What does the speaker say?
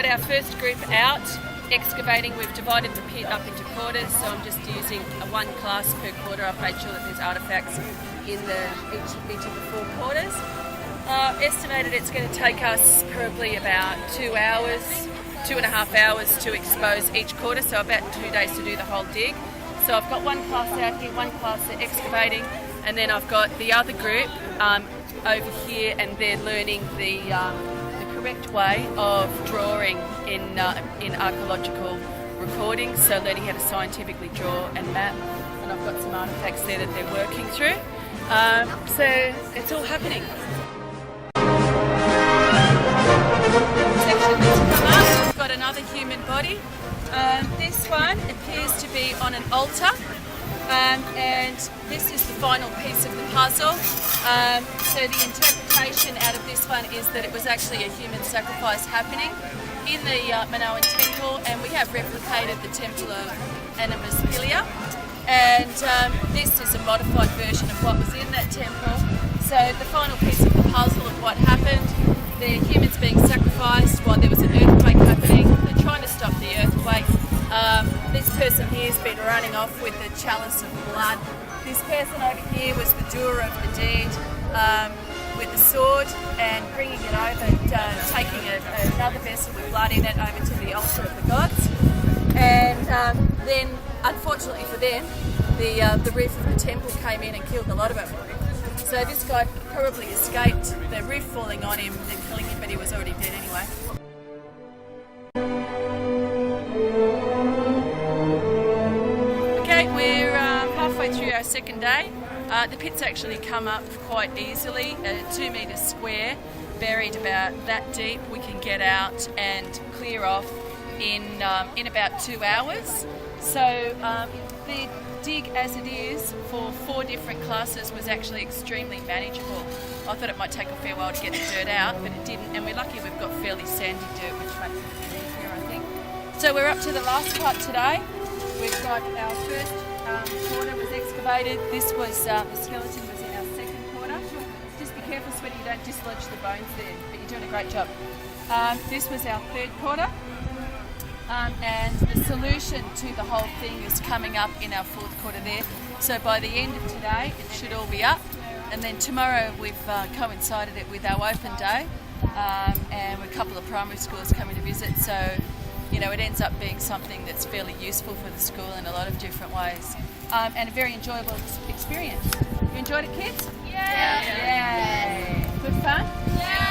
got our first group out excavating. We've divided the pit up into quarters, so I'm just using one class per quarter. I've made sure that there's artefacts in each of the 4 quarters. Estimated it's going to take us probably about 2 hours, 2.5 hours to expose each quarter, so about 2 days to do the whole dig. So I've got one class out here, one class excavating, and then I've got the other group over here, and they're learning the correct way of drawing in archaeological recordings, so learning how to scientifically draw and map. And I've got some artefacts there that they're working through. So it's all happening. Section that's come up, we've got another human body. This one appears to be on an altar, and this is the final piece of the puzzle. So the interpretation out of this one is that it was actually a human sacrifice happening in the Minoan temple, and we have replicated the temple of Animus Pilia, and this is a modified version of what was in that temple. So the final piece of the puzzle of what happened, the humans being sacrificed while there was an earthquake happening. They're trying to stop the earthquake. This person here has been running off with a chalice of blood. This person over here was the doer of the deed with the sword and bringing it over, taking another vessel with blood in it over to the altar of the gods. And then, unfortunately for them, the roof of the temple came in and killed a lot of them. So this guy probably escaped the roof falling on him and killing him, but he was already dead anyway. Okay, we're halfway through our second day. The pit's actually come up quite easily, 2 metres square, buried about that deep. We can get out and clear off in about 2 hours. So the dig as it is for 4 different classes was actually extremely manageable. I thought it might take a fair while to get the dirt out, but it didn't, and we're lucky we've got fairly sandy dirt, which makes it a bit easier, I think. So we're up to the last part today. We've got our first quarter was excavated. This was the skeleton was in our second quarter. Just be careful, Sweetie, you don't dislodge the bones there, but you're doing a great job. This was our third quarter. And the solution to the whole thing is coming up in our fourth quarter there. So by the end of today, it should all be up. And then tomorrow we've coincided it with our open day, and a couple of primary schools coming to visit. So, you know, it ends up being something that's fairly useful for the school in a lot of different ways, and a very enjoyable experience. You enjoyed it, kids? Yeah. Yay! Good fun? Yeah.